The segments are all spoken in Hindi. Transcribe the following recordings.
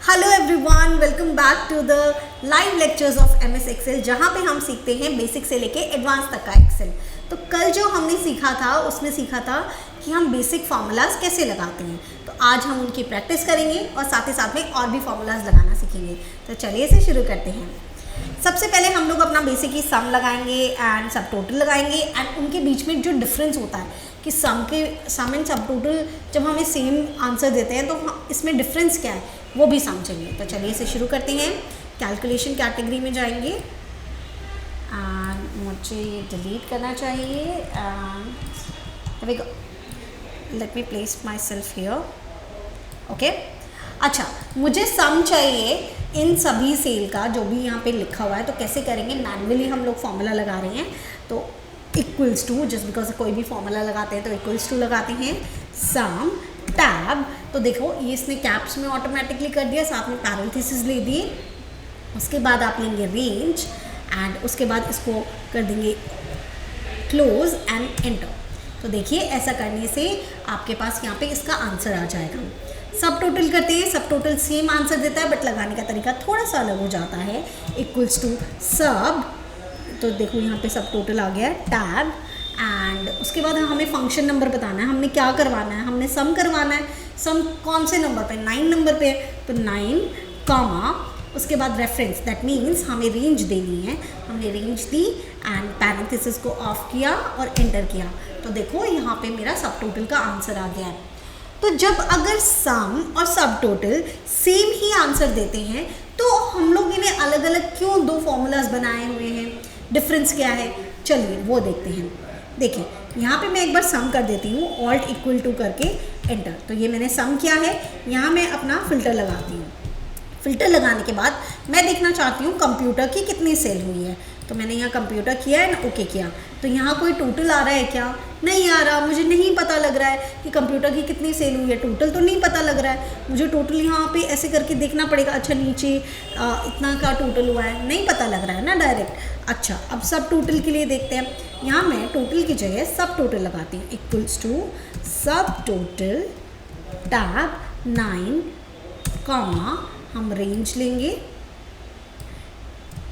Hello everyone, welcome back to the live lectures of MS Excel, जहाँ पे हम सीखते हैं बेसिक से लेके एडवांस तक का एक्सेल। तो कल जो हमने सीखा था उसमें सीखा था कि हम बेसिक फार्मूलाज कैसे लगाते हैं। तो आज हम उनकी प्रैक्टिस करेंगे और साथ ही साथ में और भी फार्मूलाज लगाना सीखेंगे। तो चलिए इसे शुरू करते हैं। सबसे पहले हम लोग अपना बेसिक ही सम लगाएंगे एंड सब टोटल लगाएंगे एंड उनके बीच में जो डिफरेंस होता है कि सम एंड सब टोटल जब हमें सेम आंसर देते हैं तो इसमें डिफरेंस क्या है वो भी समझेंगे। तो चलिए इसे शुरू करते हैं। कैलकुलेशन कैटेगरी में जाएंगे एंड मुझे ये डिलीट करना चाहिए and let me place my self here. Okay, अच्छा, मुझे सम चाहिए इन सभी सेल का जो भी यहाँ पे लिखा हुआ है। तो कैसे करेंगे, मैनुअली हम लोग फॉर्मूला लगा रहे हैं। तो इक्वल्स टू, जस्ट बिकॉज कोई भी फॉर्मूला लगाते हैं तो इक्वल्स टू लगाते हैं। सम टैब, तो देखो ये इसने कैप्स में ऑटोमेटिकली कर दिया, साथ में पैरेंथेसिस ले दिए। उसके बाद आप लेंगे रेंज एंड उसके बाद इसको कर देंगे क्लोज एंड एंटर। तो देखिए ऐसा करने से आपके पास यहाँ पे इसका आंसर आ जाएगा। सब टोटल करते हैं, सब टोटल सेम आंसर देता है बट लगाने का तरीका थोड़ा सा अलग हो जाता है। इक्वल्स टू सब, तो देखो यहाँ पे सब टोटल आ गया टैब एंड उसके बाद हमें फंक्शन नंबर बताना है। हमने क्या करवाना है, हमने सम करवाना है। सम कौन से नंबर पे, 9 नंबर पे, तो 9 कॉमा उसके बाद रेफरेंस, दैट मीन्स हमें रेंज देनी है। हमने रेंज दी एंड पैरेंथेसिस को ऑफ किया और एंटर किया। तो देखो यहाँ पे मेरा सब टोटल का आंसर आ गया है। तो जब अगर सम और सब टोटल सेम ही आंसर देते हैं तो हम लोग इन्हें अलग अलग क्यों दो फॉर्मूलाज बनाए हुए हैं, डिफरेंस क्या है, चलिए वो देखते हैं। देखिए यहाँ पे मैं एक बार सम कर देती हूँ, ऑल्ट इक्वल टू करके एंटर। तो ये मैंने सम किया है। यहाँ मैं अपना फिल्टर लगाती हूँ। फिल्टर लगाने के बाद मैं देखना चाहती हूँ कंप्यूटर की कितनी सेल हुई है। तो मैंने यहाँ कंप्यूटर किया है ना, ओके किया। तो यहाँ कोई टोटल आ रहा है क्या, नहीं आ रहा। मुझे नहीं पता लग रहा है कि कंप्यूटर की कितनी सेल हुई है, टोटल तो नहीं पता लग रहा है मुझे। टोटल यहाँ पे ऐसे करके देखना पड़ेगा। अच्छा, नीचे इतना का टोटल हुआ है, नहीं पता लग रहा है ना डायरेक्ट। अच्छा, अब सब टोटल के लिए देखते हैं। यहाँ मैं टोटल की जगह सब टोटल लगाती हूँ। इक्वल्स टू सब टोटल टैब 9 कॉमा हम रेंज लेंगे,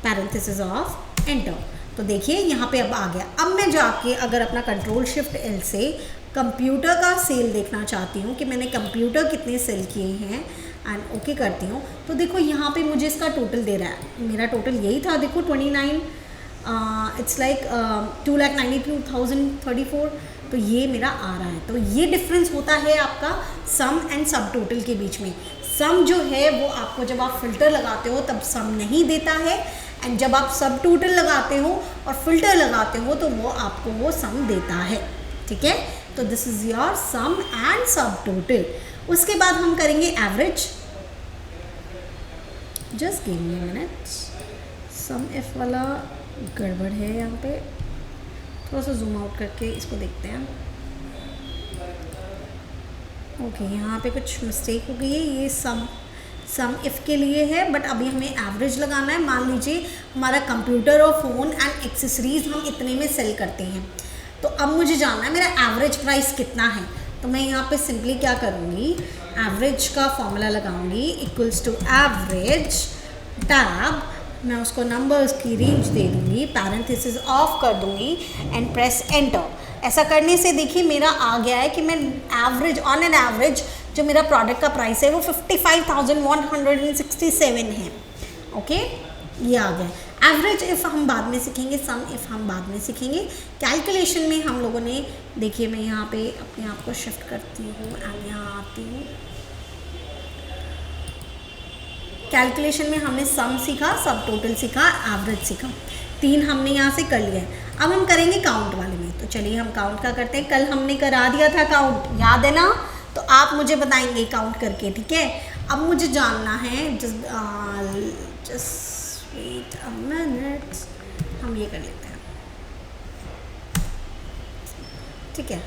पैरेंथेसिस ऑफ एंटर। तो देखिए यहाँ पे अब आ गया। अब मैं जाके अगर अपना कंट्रोल शिफ्ट एल से कंप्यूटर का सेल देखना चाहती हूँ कि मैंने कंप्यूटर कितने सेल किए हैं एंड ओके करती हूँ, तो देखो यहाँ पे मुझे इसका टोटल दे रहा है। मेरा टोटल यही था, देखो 29, इट्स लाइक 2,92,034। तो ये मेरा आ रहा है। तो ये डिफरेंस होता है आपका सम एंड सब टोटल के बीच में। सम जो है वो आपको जब आप फिल्टर लगाते हो तब सम नहीं देता है एंड जब आप सब टोटल लगाते हो और फिल्टर लगाते हो तो वो आपको वो सम देता है। ठीक है, तो this is your sum and subtotal. उसके बाद हम करेंगे average. Just give me a minute, sum F वाला गड़बड़ है यहाँ पे, थोड़ा सा जूम आउट करके इसको देखते हैं। ओके, यहाँ पे कुछ मिस्टेक हो गई है। ये सम इफ़ के लिए है बट अभी हमें एवरेज लगाना है। मान लीजिए हमारा कंप्यूटर और फ़ोन एंड एक्सेसरीज़ हम इतने में सेल करते हैं। तो अब मुझे जानना है मेरा एवरेज प्राइस कितना है। तो मैं यहाँ पे सिंपली क्या करूँगी, एवरेज का फॉर्मूला लगाऊंगी। इक्वल्स टू एवरेज टैब, मैं उसको नंबर्स की रेंज दे दूँगी, पैरेंथेसिस ऑफ कर दूँगी एंड प्रेस एंटर। ऐसा करने से देखिए मेरा आ गया है कि मैं एवरेज, ऑन एन एवरेज जो मेरा प्रोडक्ट का प्राइस है वो 55,167 है। ओके, ये आ गया। एवरेज इफ़ हम बाद में सीखेंगे, सम इफ़ हम बाद में सीखेंगे। कैलकुलेशन में हम लोगों ने, देखिए मैं यहाँ पे अपने आप को शिफ्ट करती हूँ एंड यहाँ आती हूँ। कैलकुलेशन में हमने सम सीखा, सब टोटल सीखा, एवरेज सीखा, 3 हमने यहाँ से कर लिया है। अब हम करेंगे काउंट वाले में। तो चलिए हम काउंट का करते हैं। कल हमने करा दिया था काउंट, याद है ना? तो आप मुझे बताएंगे काउंट करके, ठीक है। अब मुझे जानना है, जस्ट वेट अ मिनट, हम ये कर लेते हैं, ठीक है।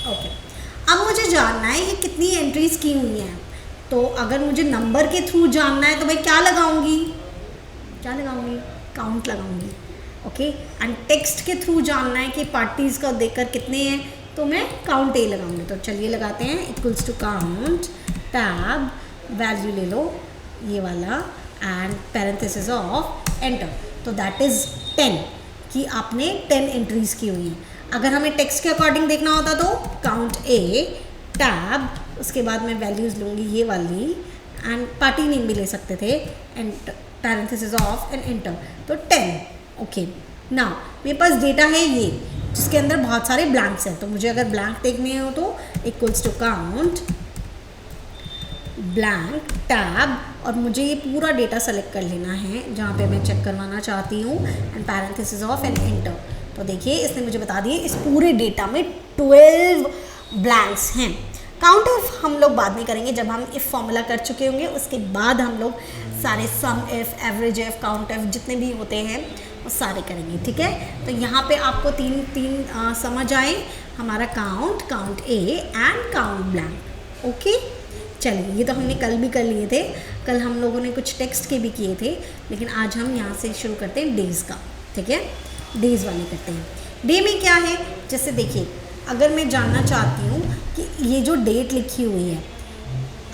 ओके, अब मुझे जानना है कि कितनी एंट्रीज की हुई हैं। तो अगर मुझे नंबर के थ्रू जानना है तो भाई क्या लगाऊंगी, काउंट लगाऊंगी। ओके, एंड टेक्स्ट के थ्रू जानना है कि पार्टीज़ का देखकर कितने हैं तो मैं काउंट ए लगाऊंगी। तो चलिए लगाते हैं। Equals to count tab value ले लो ये वाला एंड पैरेंथेसिस ऑफ एंटर, तो दैट इज़ 10 कि आपने 10 एंट्रीज की हुई हैं। अगर हमें टेक्स्ट के अकॉर्डिंग देखना होता तो काउंट ए टैब, उसके बाद मैं वैल्यूज़ लूँगी ये वाली एंड पार्टी नेम भी ले सकते थे and parenthesis of and enter, तो 10। ओके, नाउ मेरे पास डेटा है ये जिसके अंदर बहुत सारे ब्लैंक्स हैं, तो मुझे अगर ब्लैंक देखने हो तो equals to count blank tab, और मुझे ये पूरा डेटा सेलेक्ट कर लेना है जहाँ पे मैं चेक करवाना चाहती हूँ and parenthesis of and enter. तो देखिए इसने मुझे बता दिए इस पूरे डेटा में 12 ब्लैंक्स हैं। काउंट इफ हम लोग बाद में करेंगे, जब हम इफ फॉर्मूला कर चुके होंगे उसके बाद हम लोग सारे sum if, average if, count if जितने भी होते हैं वो सारे करेंगे, ठीक है। तो यहाँ पे आपको तीन समझ आए, हमारा count A and count blank. Okay, चलिए ये तो हमने कल भी कर लिए थे, कल हम लोगों ने कुछ टेक्स्ट के भी किए थे, लेकिन आज हम यहाँ से शुरू करते हैं डेज़ का, ठीक है। डेज़ वाले करते हैं। डे में क्या है, जैसे देखिए अगर मैं जानना चाहती हूँ कि ये जो डेट लिखी हुई है,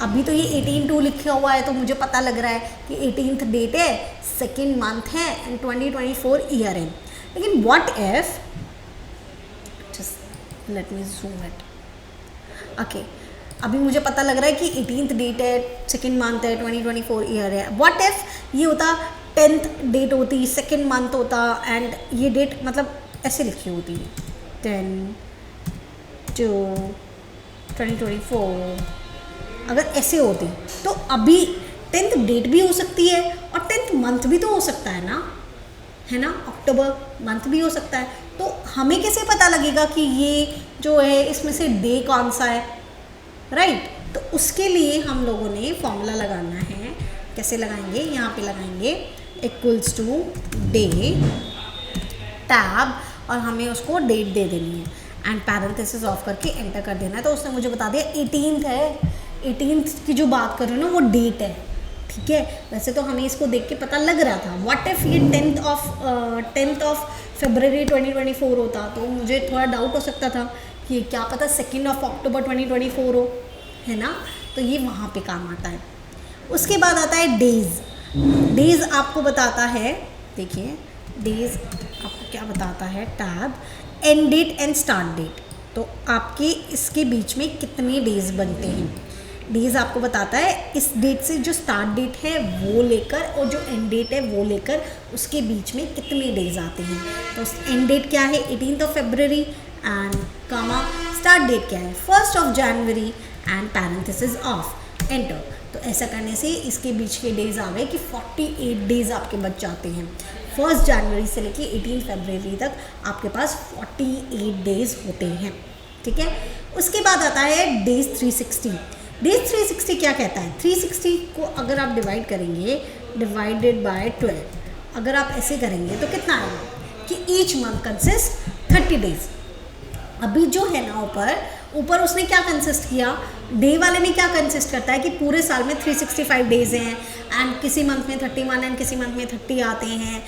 अभी तो ये 18/2 लिखा हुआ है तो मुझे पता लग रहा है कि 18th डेट है, सेकेंड मंथ है एंड 2024 ईयर है, लेकिन what if, just let me zoom it, okay, अभी मुझे पता लग रहा है कि 18th डेट है, सेकेंड मंथ है, 2024 ईयर है। व्हाट इफ ये होता 10th डेट होती, सेकेंड मंथ होता एंड ये डेट मतलब ऐसे लिखी होती 10/2/2024, अगर ऐसे होती तो अभी 10th डेट भी हो सकती है और 10th मंथ भी तो हो सकता है ना, है ना, अक्टूबर मंथ भी हो सकता है। तो हमें कैसे पता लगेगा कि ये जो है इसमें से डे कौन सा है, राइट। तो उसके लिए हम लोगों ने फॉर्मूला लगाना है। कैसे लगाएंगे, यहाँ पे लगाएंगे इक्वल्स टू डे टैब और हमें उसको डेट दे देनी है एंड पैरेंथेसिस ऑफ करके एंटर कर देना है। तो उसने मुझे बता दिया 18th है, 18th की जो बात कर रही हूँ ना वो डेट है, ठीक है। वैसे तो हमें इसको देख के पता लग रहा था। व्हाट इफ ये 10th ऑफ फरवरी 2024 होता तो मुझे थोड़ा डाउट हो सकता था कि क्या पता 2 अक्टूबर 2024 हो, है ना। तो ये वहाँ पे काम आता है। उसके बाद आता है डेज़। डेज़ आपको बताता है, देखिए डेज़ आपको क्या बताता है, tab end date and start date. तो आपके इसके बीच में कितने डेज़ बनते हैं, डेज़ आपको बताता है इस डेट से जो स्टार्ट डेट है वो लेकर और जो एंड डेट है वो लेकर उसके बीच में कितने डेज़ आते हैं। तो एंड डेट क्या है 18th फरवरी एंड कामा स्टार्ट डेट क्या है 1 जनवरी एंड पैरेंथेसिस ऑफ एंटर। तो ऐसा करने से इसके बीच के डेज़ आ गए कि 48 डेज़ आपके बच जाते हैं। 1 जनवरी से लेके 18 फरवरी तक आपके पास 48 डेज़ होते हैं, ठीक है। उसके बाद आता है डेज़ 360। डेज़ 360 क्या कहता है, 360 को अगर आप डिवाइड करेंगे, डिवाइडेड बाय 12, अगर आप ऐसे करेंगे तो कितना आएगा कि ईच मंथ कंसिस्ट 30 डेज़। अभी जो है ना ऊपर उसने क्या कंसिस्ट किया, डे वाले में क्या कंसिस्ट करता है कि पूरे साल में 365 डेज़ हैं एंड किसी मंथ में 31 एंड किसी मंथ में 30 आते हैं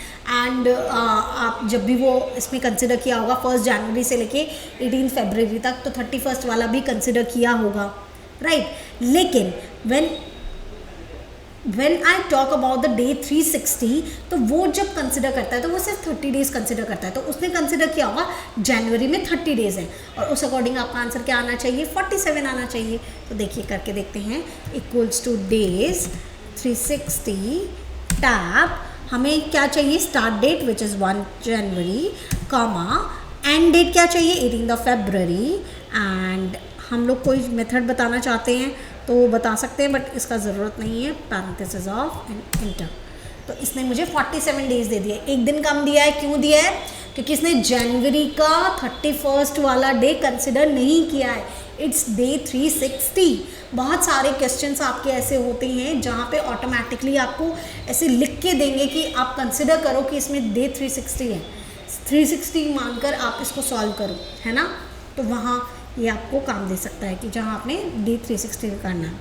एंड आप जब भी वो इसमें कंसिडर किया होगा 1 जनवरी से लेके 18 फरवरी तक, तो 31 वाला भी कंसिडर किया होगा, राइट। लेकिन when I talk about the day 360, तो वो जब कंसिडर करता है तो वो सिर्फ 30 डेज़ कंसिडर करता है। तो उसने कंसिडर किया होगा जनवरी में 30 डेज़ है और उस अकॉर्डिंग आपका आंसर क्या आना चाहिए 47 आना चाहिए। तो देखिए करके देखते हैं, इक्वल्स टू डेज़ 360 टैब, हमें क्या चाहिए स्टार्ट डेट विच इज़ 1 जनवरी, कॉमा एंड डेट क्या चाहिए 18 फरवरी एंड हम लोग कोई मेथड बताना चाहते हैं तो वो बता सकते हैं बट इसका ज़रूरत नहीं है, पैरेंथेसिस ऑफ एंड एंटर। तो इसने मुझे 47 डेज़ दे दिए, एक दिन कम दिया है। क्यों दिया है, क्योंकि इसने जनवरी का 31 वाला डे कंसिडर नहीं किया है, इट्स डे 360। बहुत सारे क्वेश्चंस आपके ऐसे होते हैं जहाँ पे ऑटोमेटिकली आपको ऐसे लिख के देंगे कि आप कंसिडर करो कि इसमें डे 360 है, 360 मानकर आप इसको सॉल्व करो, है ना। तो वहाँ ये आपको काम दे सकता है कि जहाँ आपने डे 360 करना है।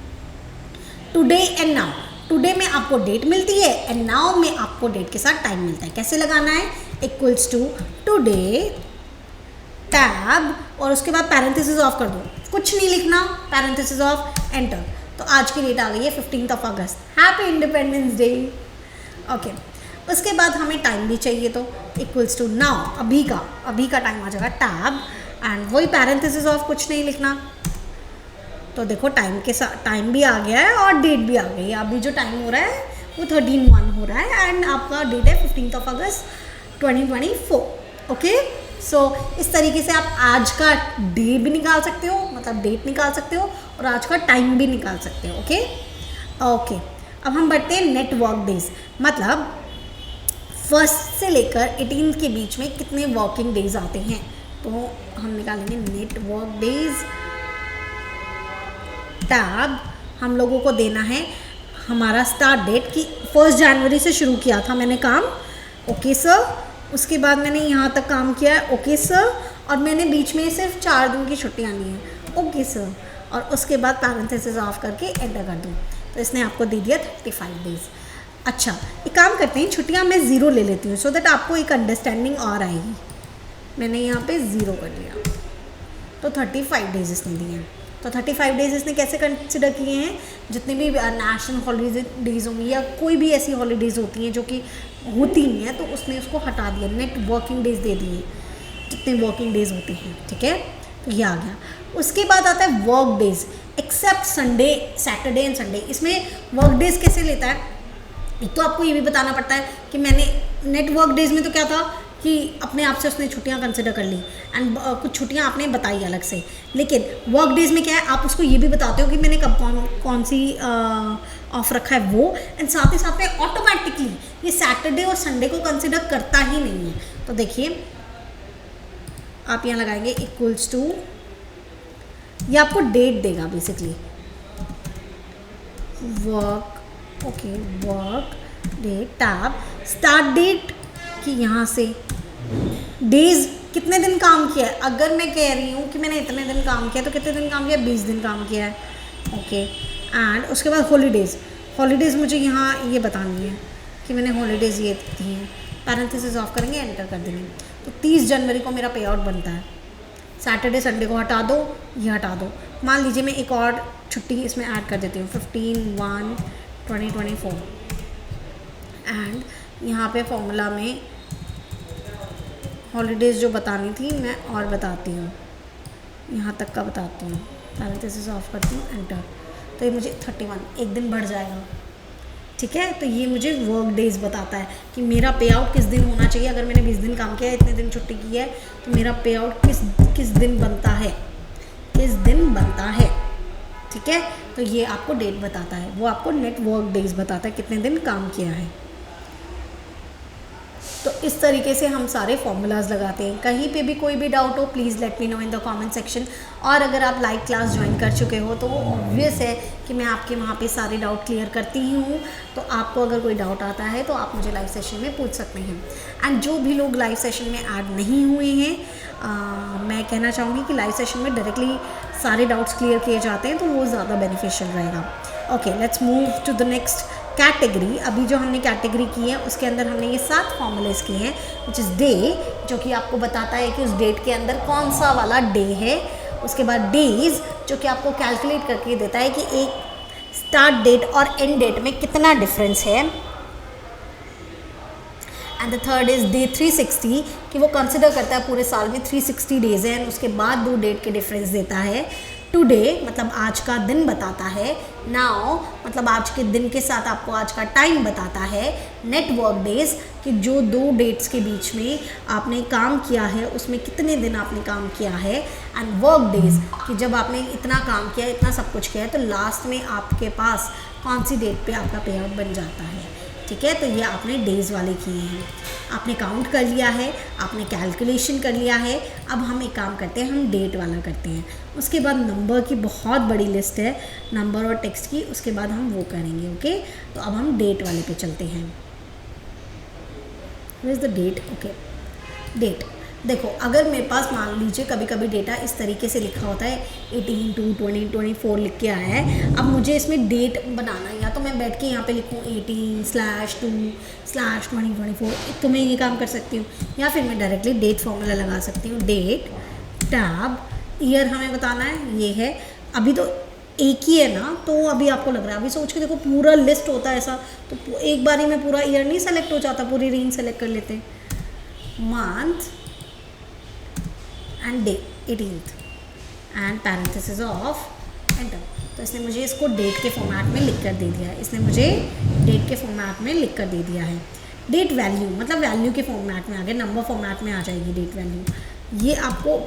टुडे एंड नाउ, टुडे में आपको डेट मिलती है एंड नाउ में आपको डेट के साथ टाइम मिलता है। कैसे लगाना है, इक्वल्स टू टुडे टैब और उसके बाद पैरेंथेसिस ऑफ कर दो, कुछ नहीं लिखना, पैरेंथेसिस ऑफ एंटर। तो आज की डेट आ गई है 15 अगस्त, हैप्पी इंडिपेंडेंस डे। ओके, उसके बाद हमें टाइम भी चाहिए, तो इक्वल्स टू नाउ, अभी का टाइम आ जाएगा टैब, एंड वही पैरेंथेसिस ऑफ कुछ नहीं लिखना। तो देखो टाइम के साथ टाइम भी आ गया है और डेट भी आ गई है। अभी जो टाइम हो रहा है वो 13:01 हो रहा है एंड आपका डेट है 15 अगस्त 2024। ओके, सो इस तरीके से आप आज का डे भी निकाल सकते हो, मतलब डेट निकाल सकते हो, और आज का टाइम भी निकाल सकते हो। ओके ओके, अब हम बढ़ते हैं नेट वर्क डेज, मतलब 1 से लेकर 18 के बीच में कितने वर्किंग डेज आते हैं। तो हम निकालेंगे नेट वर्क डेज, टैब हम लोगों को देना है हमारा स्टार्ट डेट की 1 जनवरी से शुरू किया था मैंने काम, ओके सर। उसके बाद मैंने यहाँ तक काम किया है, ओके सर, और मैंने बीच में सिर्फ 4 दिन की छुट्टियाँ ली हैं, ओके सर, और उसके बाद पैरेंथेसिस ऑफ करके एंटर कर दूँ, तो इसने आपको दे दिया 35 डेज। अच्छा, एक काम करते हैं, छुट्टियाँ मैं 0 ले लेती हूँ सो दैट आपको एक अंडरस्टैंडिंग और आएगी। मैंने यहाँ पे 0 कर लिया, तो 35 डेज इसने दिए हैं। तो 35 डेज इसने कैसे कंसिडर किए हैं, जितने भी नेशनल हॉलीडेज होंगी या कोई भी ऐसी हॉलीडेज होती हैं जो कि होती नहीं है, तो उसने उसको हटा दिया, नेट वर्किंग डेज दे दिए जितने वर्किंग डेज होते हैं। ठीक है, तो ये आ गया। उसके बाद आता है work days except Sunday, Saturday and Sunday. इसमें वर्क डेज कैसे लेता है, एक तो आपको ये भी बताना पड़ता है कि मैंने नेट वर्क डेज में तो क्या था कि अपने आप से उसने छुट्टियां कंसिडर कर ली एंड कुछ छुट्टियां आपने बताई अलग से, लेकिन वर्क डेज में क्या है, आप उसको ये भी बताते हो कि मैंने कब कौन सी ऑफ रखा है वो, एंड साथ ही साथ में ऑटोमेटिकली ये सैटरडे और संडे को कंसिडर करता ही नहीं है। तो देखिए आप यहाँ लगाएंगे इक्वल्स टू, ये आपको डेट देगा basically, work, okay, work date tab, start date कि यहाँ से डेज कितने दिन काम किया है। अगर मैं कह रही हूँ कि मैंने इतने दिन काम किया तो कितने दिन काम किया, 20 दिन काम किया है, ओके। एंड उसके बाद हॉलीडेज़, हॉलीडेज़ मुझे यहाँ ये बतानी है कि मैंने हॉलीडेज़ ये दी हैं, पैरेंथेसिस ऑफ करेंगे, एंटर कर देंगे। तो 30 जनवरी को मेरा पे आउट बनता है, सैटरडे संडे को हटा दो, ये हटा दो। मान लीजिए मैं एक और छुट्टी इसमें ऐड कर देती हूँ, 15/1/2024, एंड यहाँ पे फॉर्मूला में हॉलीडेज़ जो बतानी थी मैं और बताती हूँ, यहाँ तक का बताती हूँ, पैरेंथेसिस ऑफ करती हूँ, एंटर। तो ये मुझे 31 एक दिन बढ़ जाएगा। ठीक है, तो ये मुझे वर्क डेज बताता है कि मेरा पे आउट किस दिन होना चाहिए। अगर मैंने 20 दिन काम किया है, इतने दिन छुट्टी की है, तो मेरा पे आउट किस दिन बनता है, किस दिन बनता है। ठीक है, तो ये आपको डेट बताता है, वो आपको नेट वर्क डेज बताता है कितने दिन काम किया है। तो इस तरीके से हम सारे फॉर्मूलाज लगाते हैं। कहीं पे भी कोई भी डाउट हो please let me know in the comment section. और अगर आप लाइव क्लास ज्वाइन कर चुके हो तो ऑब्वियस है कि मैं आपके वहाँ पे सारे डाउट क्लियर करती ही हूँ। तो आपको अगर कोई डाउट आता है तो आप मुझे लाइव सेशन में पूछ सकते हैं। एंड जो भी लोग लाइव सेशन में ऐड नहीं हुए हैं, मैं कहना चाहूँगी कि लाइव सेशन में डायरेक्टली सारे डाउट्स क्लियर किए जाते हैं, तो वो ज़्यादा बेनिफिशियल रहेगा। Okay, let's move to the next category. अभी जो हमने कैटेगरी की है उसके अंदर हमने ये 7 फॉर्मूलेस किए हैं, विच इज़ डे, जो कि आपको बताता है कि उस डेट के अंदर कौन सा वाला डे है। उसके बाद डेज, जो कि आपको कैलकुलेट करके देता है कि एक स्टार्ट डेट और एंड डेट में कितना डिफरेंस है। And the third is day 360, कि वो कंसिडर करता है पूरे साल में 360 डेज है, एंड उसके बाद 2 डेट के डिफरेंस देता है। टुडे मतलब आज का दिन बताता है, नाउ मतलब आज के दिन के साथ आपको आज का टाइम बताता है। नेट वर्क डेज, कि जो 2 डेट्स के बीच में आपने काम किया है उसमें कितने दिन आपने काम किया है। एंड वर्क डेज, कि जब आपने इतना काम किया, इतना सब कुछ किया है, तो लास्ट में आपके पास कौन सी डेट पे आपका पे आउट बन जाता है। ठीक है, तो ये आपने डेज़ वाले किए हैं, आपने काउंट कर लिया है, आपने कैलकुलेशन कर लिया है। अब हम एक काम करते हैं, हम डेट वाला करते हैं। उसके बाद नंबर की बहुत बड़ी लिस्ट है, नंबर और टेक्स्ट की, उसके बाद हम वो करेंगे। ओके, तो अब हम डेट वाले पे चलते हैं। Where is the date? Okay, date देखो, अगर मेरे पास मान लीजिए कभी कभी डेटा इस तरीके से लिखा होता है 18/2/2024 लिख के आया है। अब मुझे इसमें डेट बनाना है, या तो मैं बैठ के यहाँ पे लिखूँ 18/2/2024, तो मैं ये काम कर सकती हूँ, या फिर मैं डायरेक्टली डेट फॉर्मूला लगा सकती हूँ। डेट टैब, ईयर हमें बताना है, ये है। अभी तो एक ही है ना, तो अभी आपको लग रहा है, अभी सोच के देखो पूरा लिस्ट होता है ऐसा तो एक बारी में पूरा ईयर नहीं सेलेक्ट हो जाता, पूरी रेंज सेलेक्ट कर लेते हैं। Month and day 18th and parenthesis of enter. तो इसने मुझे इसको डेट के फॉर्मेट में लिख कर दे दिया है, इसने मुझे डेट के फॉर्मेट में लिख कर दे दिया है। डेट वैल्यू मतलब वैल्यू के फॉर्मेट में आ गया, नंबर फॉर्मेट में आ जाएगी डेट वैल्यू। ये आपको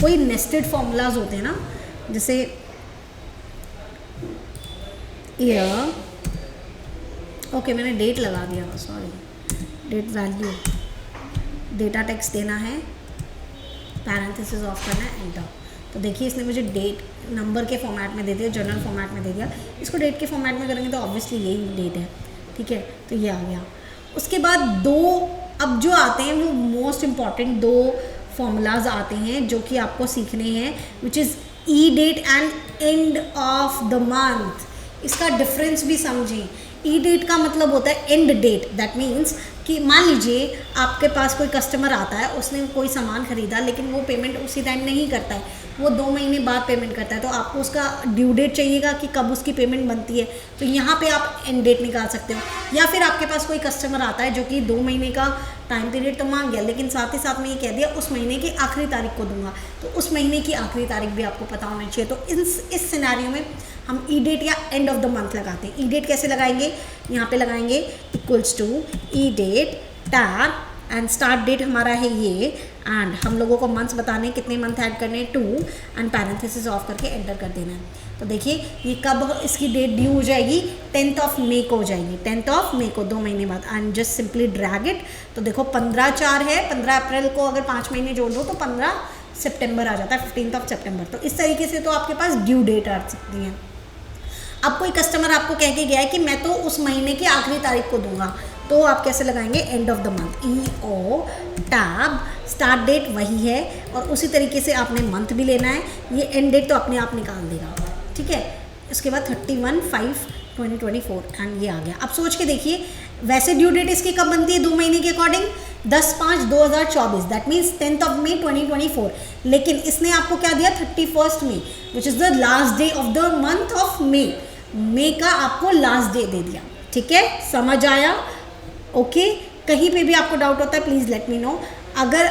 कोई नेस्टेड फॉर्मूलाज होते हैं ना, जैसे ईयर, ओके मैंने डेट लगा दिया, sorry, date value, data text देना है, पैरेंथेसिस ऑफ करना है, एंटर। तो देखिए इसने मुझे डेट नंबर के फॉर्मेट में दे दिया, जनरल फॉर्मेट में दे दिया। इसको डेट के फॉर्मेट में करेंगे तो ऑब्वियसली यही डेट है, ठीक है, तो ये आ गया। उसके बाद दो अब जो आते हैं वो मोस्ट इम्पॉर्टेंट दो फॉर्मूलाज आते हैं जो कि आपको सीखने हैं, which is E date and end of the month. इसका डिफरेंस भी समझें। ई डेट का मतलब होता है एंड डेट, दैट मीन्स कि मान लीजिए आपके पास कोई कस्टमर आता है, उसने कोई सामान खरीदा लेकिन वो पेमेंट उसी टाइम नहीं करता है, वो 2 महीने बाद पेमेंट करता है, तो आपको उसका ड्यू डेट चाहिएगा कि कब उसकी पेमेंट बनती है, तो यहाँ पे आप एंड डेट निकाल सकते हो। या फिर आपके पास कोई कस्टमर आता है जो कि 2 महीने का टाइम पीरियड तो मांग गया, लेकिन साथ ही साथ में ये कह दिया उस महीने की आखिरी तारीख को दूंगा, तो उस महीने की आखिरी तारीख भी आपको पता होना चाहिए। तो इस सिनेरियो में हम ई डेट या एंड ऑफ द मंथ लगाते हैं। ई डेट कैसे लगाएंगे, यहाँ पे लगाएंगे equals to E date tab and start date हमारा है ये, एंड हम लोगों को मंथ्स बताने कितने मंथ ऐड करने हैं 2, एंड पैरेंथेसिस ऑफ करके एंटर कर देना है। तो देखिए ये कब इसकी डेट ड्यू हो जाएगी, 10th ऑफ मे को हो जाएगी, 10th ऑफ मे को 2 महीने बाद, and just simply drag it. तो देखो 15/4 है, 15 अप्रैल को अगर 5 महीने जोड़ दो तो 15 सितंबर आ जाता है, 15th ऑफ सितंबर। तो इस तरीके से तो आपके पास ड्यू डेट आ सकती है। अब कोई कस्टमर आपको कह के गया है कि मैं तो उस महीने की आखिरी तारीख को दूंगा, तो आप कैसे लगाएंगे, end of the month, E O tab, start date वही है और उसी तरीके से आपने मंथ भी लेना है, ये एंड डेट तो अपने आप निकाल देगा, ठीक है। उसके बाद 31/5/2024 एंड ये आ गया। अब सोच के देखिए वैसे ड्यू डेट इसकी कब बनती है 2 महीने के according, 10/5/2024, that means 10th of May 2024, लेकिन इसने आपको क्या दिया 31st May, which is the last day of the month of May, May का आपको लास्ट डे दे दिया, ठीक है, समझ आया, ओके। कहीं पे भी आपको डाउट होता है प्लीज़ लेट मी नो। अगर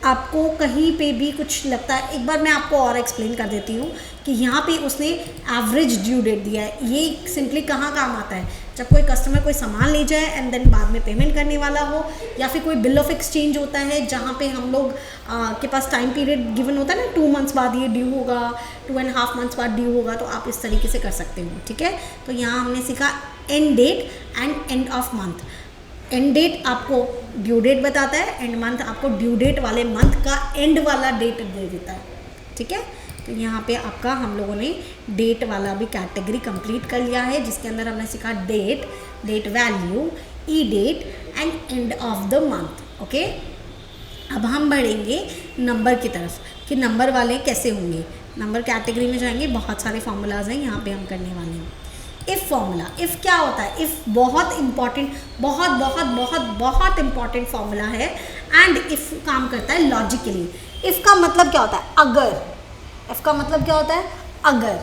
आपको कहीं पे भी कुछ लगता है, एक बार मैं आपको और एक्सप्लेन कर देती हूँ कि यहाँ पे उसने एवरेज ड्यू डेट दिया है। ये सिंपली कहाँ काम आता है, जब कोई कस्टमर कोई सामान ले जाए एंड देन बाद में पेमेंट करने वाला हो, या फिर कोई बिल ऑफ एक्सचेंज होता है जहाँ पे हम लोग के पास टाइम पीरियड गिवन होता है ना, 2 मंथ्स बाद ये ड्यू होगा, 2.5 मंथ्स बाद ड्यू होगा, तो आप इस तरीके से कर सकते हो, ठीक है। तो यहाँ हमने सीखा end date and end of month. End date आपको ड्यू डेट बताता है, एंड मंथ आपको ड्यू डेट वाले मंथ का एंड वाला डेट दे देता है, ठीक है। तो यहाँ पे आपका हम लोगों ने डेट वाला भी कैटेगरी कंप्लीट कर लिया है, जिसके अंदर हमने सीखा date, date value, E date and end of the month, okay. अब हम बढ़ेंगे नंबर की तरफ कि नंबर वाले कैसे होंगे। नंबर कैटेगरी में जाएंगे, बहुत सारे फॉर्मूलाज हैं यहाँ पे हम करने वाले हैं। इफ़ फॉर्मूला, इफ़ क्या होता है, इफ़ बहुत इंपॉर्टेंट, बहुत बहुत बहुत बहुत इंपॉर्टेंट फॉर्मूला है, एंड इफ़ काम करता है लॉजिकली। इफ़ का मतलब क्या होता है, अगर, इफ़ का मतलब क्या होता है, अगर,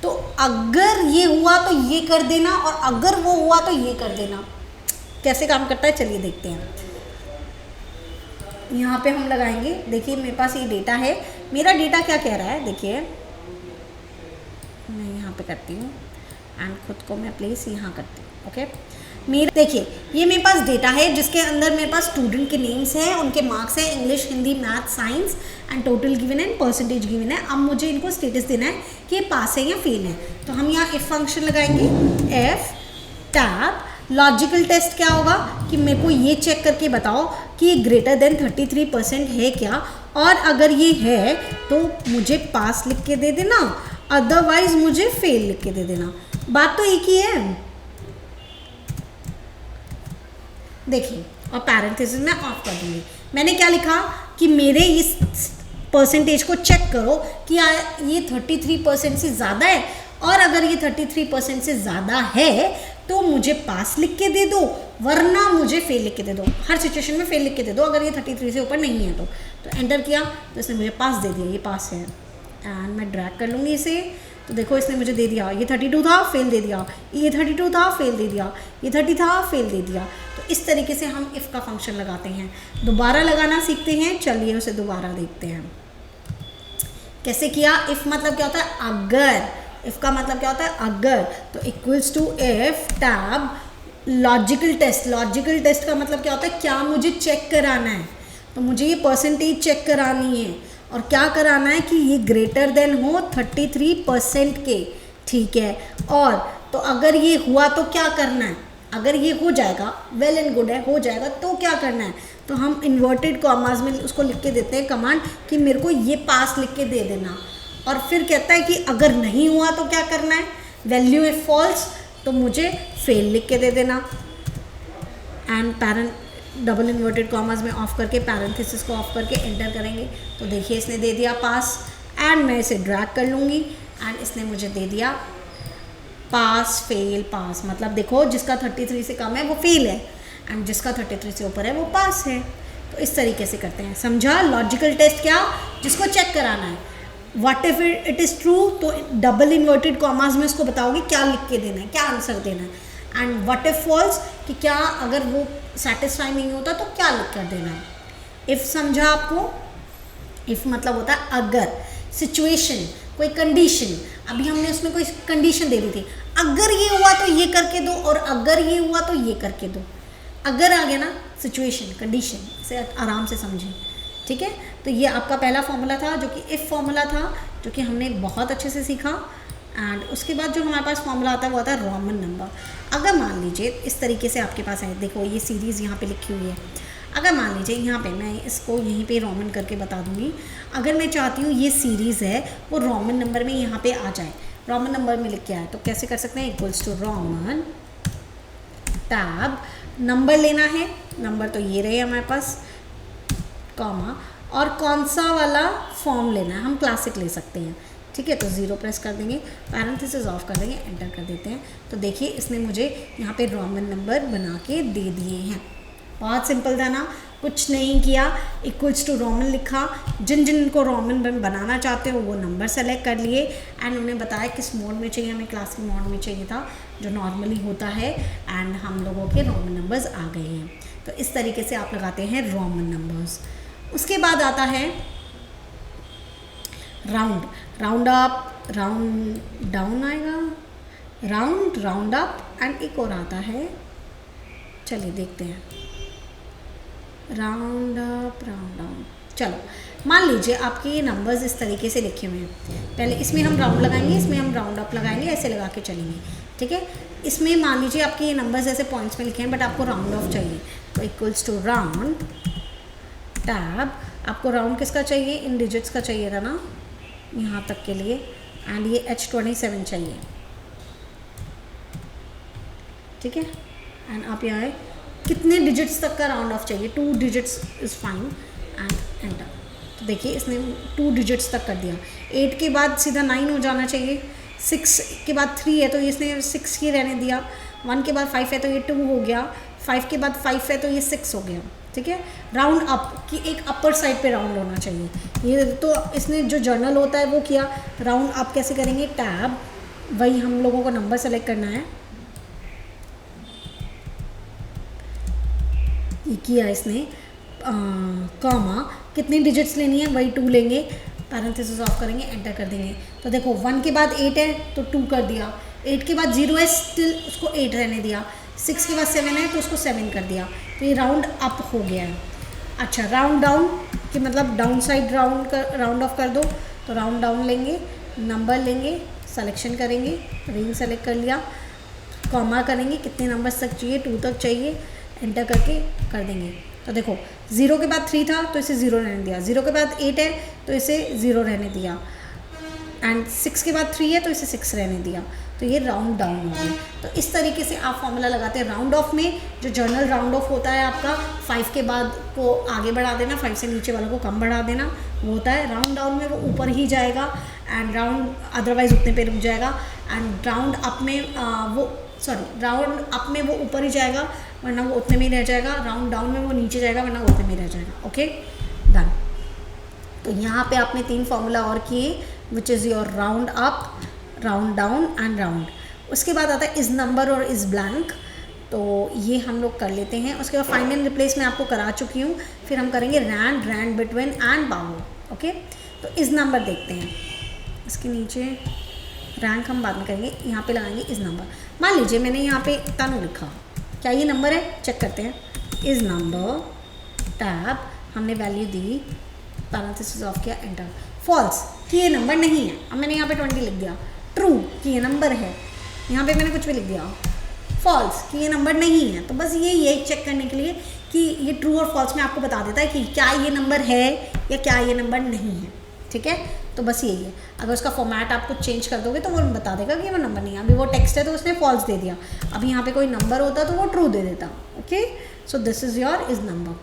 तो अगर ये हुआ तो ये कर देना, और अगर वो हुआ तो ये कर देना। कैसे काम करता है चलिए देखते हैं। यहाँ पे हम लगाएंगे, देखिए मेरे पास ये डेटा है, मेरा डेटा क्या कह रहा है, देखिए मैं यहाँ पे करती हूँ एंड खुद को मैं प्लेस यहाँ करती हूँ, ओके। मेरा देखिए ये मेरे पास डेटा है जिसके अंदर मेरे पास स्टूडेंट के नेम्स हैं, उनके मार्क्स हैं, English, Hindi, math, science, and total given है, परसेंटेज गिवन है। अब मुझे इनको स्टेटस देना है कि ये पास है या फेल है, तो हम यहाँ इफ फंक्शन लगाएंगे, एफ टैब, लॉजिकल टेस्ट क्या होगा कि मेरे को ये चेक करके बताओ कि ये ग्रेटर देन 33% है क्या, और अगर ये है तो मुझे पास लिख के दे देना, अदरवाइज मुझे फेल लिख के दे देना। बात तो एक ही है, देखिए, और पैरेंथेसिस में ऑफ कर दूंगी। मैंने क्या लिखा कि मेरे इस परसेंटेज को चेक करो कि ये 33% से ज़्यादा है, और अगर ये 33% से ज़्यादा है तो मुझे पास लिख के दे दो, वरना मुझे फेल लिख के दे दो। हर सिचुएशन में फेल लिख के दे दो अगर ये 33 से ऊपर नहीं है तो एंटर किया तो इसने मुझे पास दे दिया, ये पास है, एंड मैं ड्रैग कर लूँगी इसे। तो देखो इसने मुझे दे दिया, ये 32 था, फेल दे दिया, ये 32 था, फेल दे दिया, ये 30 था, फेल दे दिया। तो इस तरीके से हम इफ़ का फंक्शन लगाते हैं। दोबारा लगाना सीखते हैं, चलिए उसे दोबारा देखते हैं कैसे किया। इफ़ मतलब क्या होता है अगर, इफ़ का मतलब क्या होता है अगर। तो equals to if tab logical test. Logical test का मतलब क्या होता है, क्या मुझे चेक कराना है, तो मुझे ये परसेंटेज चेक करानी है और क्या कराना है कि ये ग्रेटर देन हो 33% के, ठीक है। और तो अगर ये हुआ तो क्या करना है, अगर ये हो जाएगा वेल एंड गुड है, हो जाएगा तो क्या करना है, तो हम इन्वर्टेड कॉमास में उसको लिख के देते हैं कमांड कि मेरे को ये पास लिख के दे देना। और फिर कहता है कि अगर नहीं हुआ तो क्या करना है, वैल्यू है फॉल्स तो मुझे फेल लिख के दे देना। And parent double inverted commas में ऑफ करके पैरेंथेसिस को ऑफ करके एंटर करेंगे। तो देखिए इसने दे दिया पास, एंड मैं इसे ड्रैग कर लूँगी एंड इसने मुझे दे दिया पास फेल पास। मतलब देखो जिसका 33 से कम है वो फेल है एंड जिसका 33 से ऊपर है वो पास है। तो इस तरीके से करते हैं, समझा। लॉजिकल टेस्ट क्या, जिसको चेक कराना है। What if it is true, तो डबल इन्वर्टेड कॉमास में उसको बताओगे क्या लिख के देना है, क्या आंसर देना है। एंड व्हाट इफ फॉल्स, कि क्या अगर वो सेटिस्फाई नहीं होता तो क्या लिख कर देना है। इफ़ समझा आपको। इफ़ मतलब होता है अगर, सिचुएशन, कोई कंडीशन। अभी हमने उसमें कोई कंडीशन दे दी थी, अगर ये हुआ तो ये करके दो और अगर ये हुआ तो ये करके दो। अगर आ गया ना, सिचुएशन, कंडीशन, इसे आराम से समझें, ठीक है। तो ये आपका पहला फॉर्मूला था जो कि इफ़ फॉर्मूला था, जो कि हमने बहुत अच्छे से सीखा। एंड उसके बाद जो हमारे पास फॉर्मूला आता है वो आता है रोमन नंबर। अगर मान लीजिए इस तरीके से आपके पास है, देखो ये सीरीज़ यहाँ पे लिखी हुई है। अगर मान लीजिए यहाँ पे मैं इसको यहीं पे रोमन करके बता दूँगी। अगर मैं चाहती हूँ ये सीरीज़ है वो रोमन नंबर में यहाँ पे आ जाए, रोमन नंबर में लिख के आए, तो कैसे कर सकते हैं, equals to roman tab, number लेना है, नंबर तो ये रहे हमारे पास, कॉमा, और कौन सा वाला फॉर्म लेना है, हम क्लासिक ले सकते हैं, ठीक है। तो 0 प्रेस कर देंगे, पैरेंथेसिस ऑफ कर देंगे, एंटर कर देते हैं। तो देखिए इसने मुझे यहाँ पे रोमन नंबर बना के दे दिए हैं। बहुत सिंपल था ना, कुछ नहीं किया, इक्वल्स टू रोमन लिखा। जिन जिन को रोमन बनाना चाहते हो वो नंबर सेलेक्ट कर लिए एंड उन्हें बताया किस मोड में चाहिए, हमें क्लासिक मोड में चाहिए था जो नॉर्मली होता है। एंड हम लोगों के रोमन नंबर्स आ गए हैं। तो इस तरीके से आप लगाते हैं रोमन नंबर्स। उसके बाद आता है round, round up, round down आएगा, राउंड, राउंड अप एंड एक और आता है, चलिए देखते हैं, राउंड अप, राउंड डाउन। चलो मान लीजिए आपके ये नंबर्स इस तरीके से लिखे हुए हैं। पहले इसमें हम राउंड लगाएंगे, इसमें हम राउंड अप लगाएंगे, ऐसे लगा के चलेंगे, ठीक है। इसमें मान लीजिए आपके ये नंबर्स ऐसे पॉइंट्स में लिखे हैं बट आपको राउंड ऑफ चाहिए, तो इक्वल्स टू राउंड टैब। आपको राउंड किसका चाहिए, इन डिजिट्स का चाहिए था ना यहाँ तक के लिए, एंड ये H27 चाहिए, ठीक है। एंड आप यहाँ कितने डिजिट्स तक का राउंड ऑफ चाहिए, 2 digits is fine and enter. तो देखिए इसने 2 डिजिट्स तक कर दिया। 8 के बाद सीधा 9 हो जाना चाहिए, 6 के बाद 3 है तो इसने 6 ही रहने दिया, 1 के बाद 5 है तो ये 2 हो गया, 5 के बाद 5 है तो ये 6 हो गया, ठीक है। राउंड अप की एक अपर साइड पे राउंड होना चाहिए। ये तो इसने जो जर्नल होता है वो किया। राउंड अप कैसे करेंगे, टैब, वही हम लोगों को नंबर सेलेक्ट करना है, ये किया इसने, कॉमा, कितनी डिजिट्स लेनी है वही 2 लेंगे, पैरेंथेसिस ऑफ करेंगे, एंटर कर देंगे। तो देखो 1 के बाद 8 है तो 2 कर दिया, 8 के बाद 0 है स्टिल उसको 8 रहने दिया, 6 के बाद 7 है तो उसको 7 कर दिया। तो ये राउंड अप हो गया है। अच्छा, राउंड डाउन कि मतलब डाउन साइड राउंड ऑफ कर दो, तो राउंड डाउन लेंगे, नंबर लेंगे, सेलेक्शन करेंगे, रेंज सेलेक्ट कर लिया, कॉमा करेंगे, कितने नंबर्स तक चाहिए, 2 तक चाहिए, एंटर करके कर देंगे। तो देखो 0 के बाद 3 था तो इसे 0 रहने दिया, 0 के बाद 8 है तो इसे 0 रहने दिया, एंड 6 के बाद 3 है तो इसे 6 रहने दिया। तो ये राउंड डाउन हो गया। तो इस तरीके से आप फॉर्मूला लगाते हैं। राउंड ऑफ में जो जर्नल राउंड ऑफ होता है आपका 5 के बाद को आगे बढ़ा देना, 5 से नीचे वालों को कम बढ़ा देना, वो होता है। राउंड डाउन में वो ऊपर ही जाएगा एंड राउंड अदरवाइज उतने पे रुक जाएगा, एंड राउंड अप में वो ऊपर ही जाएगा वरना वो उतने में ही रह जाएगा, राउंड डाउन में वो नीचे जाएगा वरना वो उतने में रह जाएगा। Okay, done. तो यहाँ पे आपने 3 फॉर्मूला और किए, which is your round up, round down and round. उसके बाद आता है इज़ नंबर और इज़ ब्लैंक, तो ये हम लोग कर लेते हैं। उसके बाद फाइंड एंड रिप्लेस मैं आपको करा चुकी हूँ, फिर हम करेंगे rand, rand between and bound. Okay, तो इज़ नंबर देखते हैं, इसके नीचे रैंक हम बाद में करेंगे, यहाँ पे लगाएंगे इज़ नंबर। मान लीजिए मैंने यहाँ पे तनु लिखा, क्या ये नंबर है? चेक करते हैं। इज़ नंबर टैब, हमने वैल्यू दी, पैरेंथेसिस ऑफ किया, एंटर। फॉल्स कि ये नंबर नहीं है, अब मैंने यहाँ पे 20 लिख दिया। ट्रू कि ये नंबर है, यहाँ पे मैंने कुछ भी लिख दिया। फॉल्स कि ये नंबर नहीं है, तो बस ये चेक करने के लिए कि ये ट्रू और फॉल्स में आपको बता देता है कि क्या ये नंबर है या क्या ये नंबर नहीं है। ठीक है, तो बस यही है। अगर उसका फॉर्मेट आपको चेंज कर दोगे तो वो बता देगा कि वो नंबर नहीं है। अभी वो टेक्स्ट है तो उसने फॉल्स दे दिया, अभी यहाँ पे कोई नंबर होता तो वो ट्रू दे देता। Okay, so this is your is number.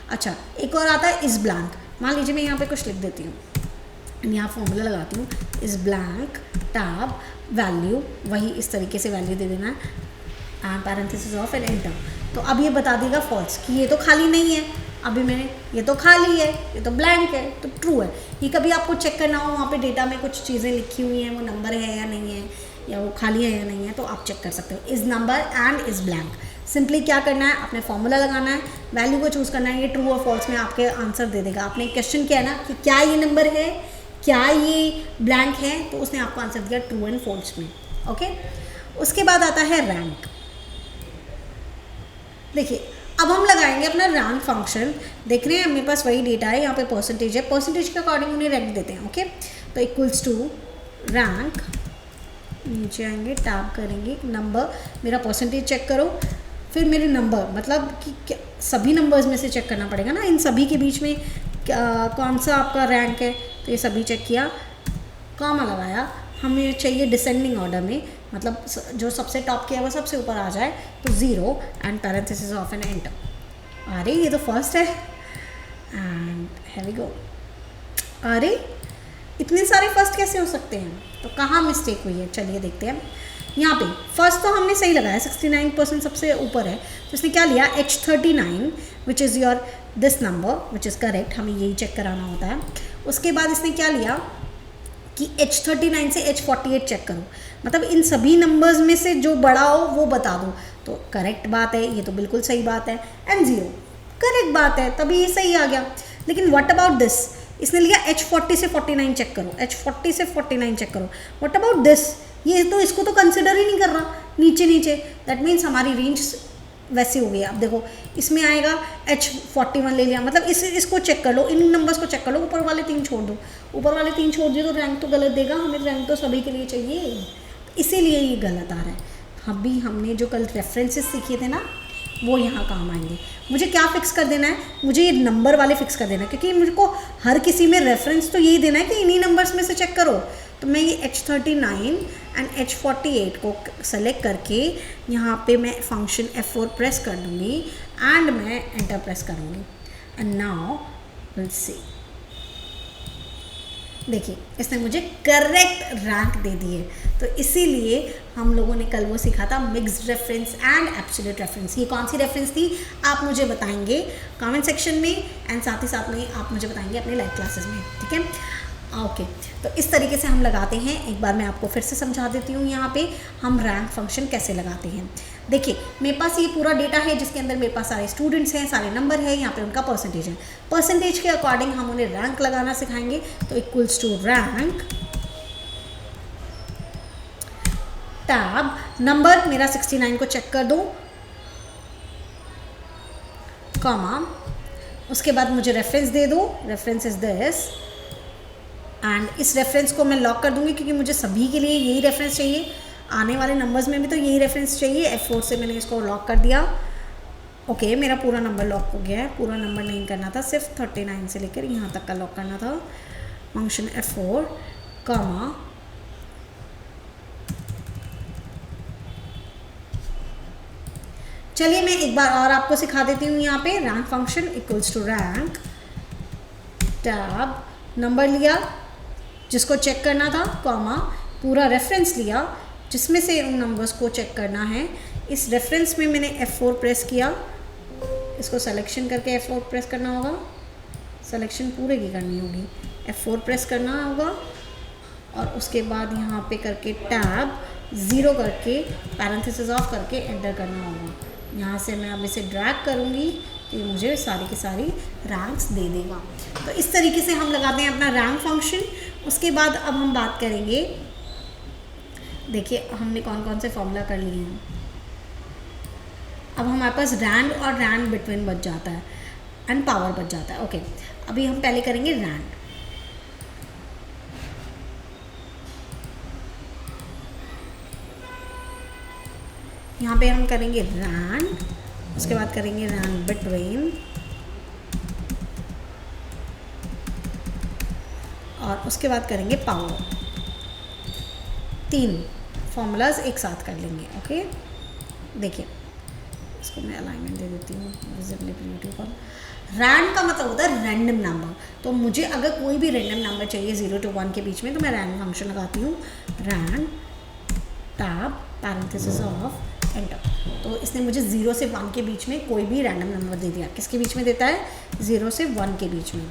अच्छा, एक और आता है इज़ ब्लैंक। मान लीजिए मैं यहाँ पे कुछ लिख देती हूँ, यहाँ फॉर्मूला लगाती हूँ, इज़ ब्लैंक टैब वैल्यू, वही इस तरीके से वैल्यू दे देना है, and parenthesis of and enter. तो अब ये बता देगा फॉल्स कि ये तो खाली नहीं है, अभी मैंने ये तो खाली है, ये तो ब्लैंक है, तो ट्रू है। ये कभी आपको चेक करना हो, वहाँ पे डेटा में कुछ चीज़ें लिखी हुई हैं, वो नंबर है या नहीं है, या वो खाली है या नहीं है, तो आप चेक कर सकते हो। Is number and is blank, simply क्या करना है, अपने फॉर्मूला लगाना है, वैल्यू को चूज़ करना है, ये ट्रू और फॉल्स में आपके आंसर दे देगा। आपने क्वेश्चन किया ना कि क्या ये नंबर है, क्या ये ब्लैंक है, तो उसने आपको आंसर दिया ट्रू एंड फॉल्स में। ओके, उसके बाद आता है रैंक। देखिए, अब हम लगाएंगे अपना रैंक फंक्शन। देख रहे हैं मेरे पास वही डेटा है, यहाँ पे परसेंटेज है, परसेंटेज के अकॉर्डिंग उन्हें रैंक देते हैं। ओके, तो इक्वल्स टू रैंक, नीचे आएंगे, टैब करेंगे, नंबर, मेरा परसेंटेज चेक करो, फिर मेरे नंबर, मतलब कि सभी नंबर्स में से चेक करना पड़ेगा ना, इन सभी के बीच में कौन सा आपका रैंक है, तो ये सभी चेक किया, कॉमा लगाया। हमें चाहिए डिसेंडिंग ऑर्डर में, मतलब जो सबसे टॉप किया वो सबसे ऊपर आ जाए, तो 0 and parenthesis of N enter. अरे ये तो फर्स्ट है, एंड हियर वी गो। अरे इतने सारे फर्स्ट कैसे हो सकते हैं? तो कहाँ मिस्टेक हुई है, चलिए देखते हैं। यहाँ पे फर्स्ट तो हमने सही लगाया, 69% सबसे ऊपर है, तो इसने क्या लिया, H39 which is your this number which is correct, हमें यही चेक कराना होता है। उसके बाद इसने क्या लिया कि H39 से H48 चेक करो, मतलब इन सभी नंबर्स में से जो बड़ा हो वो बता दो, तो करेक्ट बात है, ये तो बिल्कुल सही बात है। एंड 0 करेक्ट बात है, तभी ये सही आ गया। लेकिन व्हाट अबाउट दिस, इसने लिया H40 से 49 चेक करो, H40 से 49 चेक करो। व्हाट अबाउट दिस, ये तो इसको तो कंसिडर ही नहीं कर रहा, नीचे नीचे, दैट मीन्स हमारी रेंज वैसी हो गई। अब देखो इसमें आएगा H41 ले लिया, मतलब इसको चेक कर लो, इन नंबर्स को चेक कर लो, ऊपर वाले 3 छोड़ दो, ऊपर वाले 3 छोड़ दिए तो रैंक तो गलत देगा, हमें रैंक तो सभी के लिए चाहिए, इसीलिए ये गलत आ रहा है। अभी हमने जो कल रेफरेंसेस सीखे थे ना, वो यहाँ काम आएंगे। मुझे क्या फिक्स कर देना है, मुझे ये नंबर वाले फिक्स कर देना है, क्योंकि मुझको हर किसी में रेफरेंस तो यही देना है कि इन्हीं नंबर्स में से चेक करो। तो मैं ये H39 एंड H48 को सेलेक्ट करके यहाँ पे मैं फंक्शन F4 प्रेस कर दूँगी एंड मैं एंटर प्रेस करूँगी, एंड नाउ विल सी। देखिए इसने मुझे करेक्ट रैंक दे दी है, तो इसीलिए हम लोगों ने कल वो सीखा था mixed reference and absolute reference. ये कौन सी रेफरेंस थी आप मुझे बताएंगे कमेंट सेक्शन में, एंड साथ ही साथ में आप मुझे बताएंगे अपने लाइव क्लासेस में, ठीक है। ओके, तो इस तरीके से हम लगाते हैं। एक बार मैं आपको फिर से समझा देती हूँ यहाँ पे हम रैंक फंक्शन कैसे लगाते हैं। देखिए मेरे पास ये पूरा डेटा है जिसके अंदर मेरे पास सारे स्टूडेंट्स हैं, सारे नंबर है, यहाँ पे उनका परसेंटेज है। परसेंटेज के अकॉर्डिंग हम उन्हें रैंक लगाना सिखाएंगे, तो equals to rank tab number, मेरा 69 को चेक कर दो, कॉमा, उसके बाद मुझे रेफरेंस दे दो, रेफरेंस इज दिस, एंड इस रेफरेंस को मैं लॉक कर दूंगी क्योंकि मुझे सभी के लिए यही रेफरेंस चाहिए, आने वाले नंबर्स में भी तो यही रेफरेंस चाहिए। F4 से मैंने इसको लॉक कर दिया। ओके, मेरा पूरा नंबर लॉक हो गया है, पूरा नंबर नहीं करना था, सिर्फ 39 से लेकर यहाँ तक का लॉक करना था। फंक्शन F4 कॉमा, चलिए मैं एक बार और आपको सिखा देती हूँ। यहाँ पे rank function equals to rank tab number लिया जिसको चेक करना था, कॉमा, पूरा रेफरेंस लिया जिसमें से उन नंबर्स को चेक करना है। इस रेफरेंस में मैंने F4 प्रेस किया, इसको सिलेक्शन करके F4 प्रेस करना होगा, सिलेक्शन पूरे की करनी होगी, F4 प्रेस करना होगा और उसके बाद यहाँ पे करके टैब 0 करके पैरेंथेसिस ऑफ करके एंटर करना होगा। यहाँ से मैं अब इसे ड्रैग करूँगी तो ये मुझे सारी की सारी रैंक्स दे देगा। तो इस तरीके से हम लगाते हैं अपना रैंक फंक्शन। उसके बाद अब हम बात करेंगे, देखिए हमने कौन कौन से फॉर्मूला कर लिए हैं। अब हमारे पास रैंड और रैंड बिटवीन बच जाता है एंड पावर बच जाता है। ओके, अभी हम पहले करेंगे रैंड। यहाँ पे हम करेंगे रैंड, उसके बाद करेंगे रैंड बिटवीन और उसके बाद करेंगे पावर। 3 फॉर्मूलाज एक साथ कर लेंगे। ओके, देखिए इसको मैं अलाइनमेंट दे देती हूँ, विजिबली प्रिमिटिव फॉर्म। रैंड का मतलब होता है रैंडम नंबर। तो मुझे अगर कोई भी रैंडम नंबर चाहिए 0 to 1 के बीच में, तो मैं रैंड फंक्शन लगाती हूँ, rand tab parenthesis of enter. तो इसने मुझे 0 से 1 के बीच में कोई भी रैंडम नंबर दे दिया। किसके बीच में देता है? 0 से 1 के बीच में।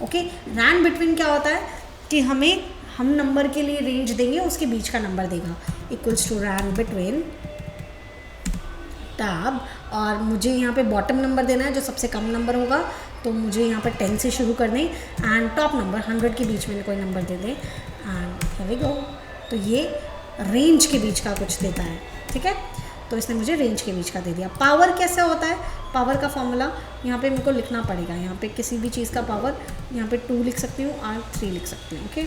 ओके, रैंड बिटवीन क्या होता है कि हम नंबर के लिए रेंज देंगे, उसके बीच का नंबर देगा, equals to rand between tab. और मुझे यहाँ पे बॉटम नंबर देना है जो सबसे कम नंबर होगा, तो मुझे यहाँ पर 10 से शुरू कर दें एंड टॉप नंबर 100 के बीच में कोई नंबर दे दें एंड हियर वी गो। तो ये रेंज के बीच का कुछ देता है, ठीक है। तो इसने मुझे रेंज के बीच का दे दिया। पावर कैसे होता है? पावर का फॉर्मूला यहाँ पे मेरे को लिखना पड़ेगा। यहाँ पे किसी भी चीज़ का पावर, यहाँ पे 2 लिख सकती हूँ और 3 लिख सकती हूँ। ओके,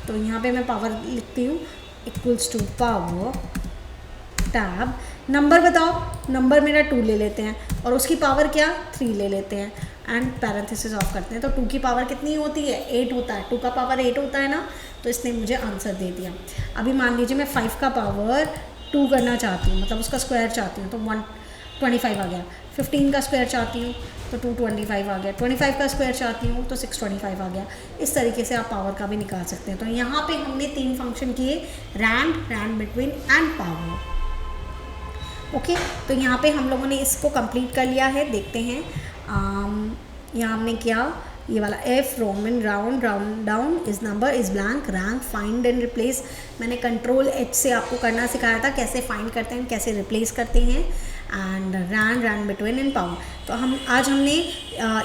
तो यहाँ पे मैं पावर लिखती हूँ equals to power tab. Number बताओ, नंबर मेरा 2 ले लेते हैं और उसकी पावर क्या? 3 ले लेते हैं एंड पैरेंथेसिस ऑफ करते हैं। तो 2 की पावर कितनी होती है? 8 होता है। 2 का पावर 8 होता है ना, तो इसने मुझे आंसर दे दिया। अभी मान लीजिए मैं 5 का पावर 2 करना चाहती हूँ, मतलब उसका स्क्वायर चाहती हूँ, तो 125 आ गया। 15 का स्क्वायर चाहती हूँ तो 225 आ गया। 25 का स्क्वायर चाहती हूँ तो 625 आ गया। इस तरीके से आप पावर का भी निकाल सकते हैं। तो यहाँ पे हमने 3 फंक्शन किए, rand, rand between and power. Okay, तो यहाँ पे हम लोगों ने इसको कंप्लीट कर लिया है। देखते हैं, यहाँ हमने किया ये वाला F Roman round round down is number is blank rank find and replace. मैंने कंट्रोल H से आपको करना सिखाया था, कैसे फाइंड करते हैं, कैसे रिप्लेस करते हैं and rand, rand between and power. तो हमने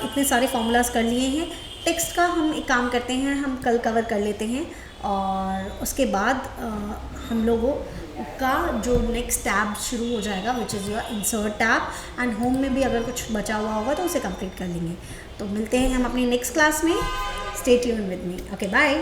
इतने सारे फॉर्मूलाज कर लिए हैं। टेक्स्ट का हम एक काम करते हैं, हम कल कवर कर लेते हैं और उसके बाद हम लोगों का जो नेक्स्ट टैब शुरू हो जाएगा which is your insert tab and home में भी अगर कुछ बचा हुआ होगा तो उसे कंप्लीट कर लेंगे। तो मिलते हैं हम अपनी नेक्स्ट क्लास में। Stay tuned with me. Okay, bye.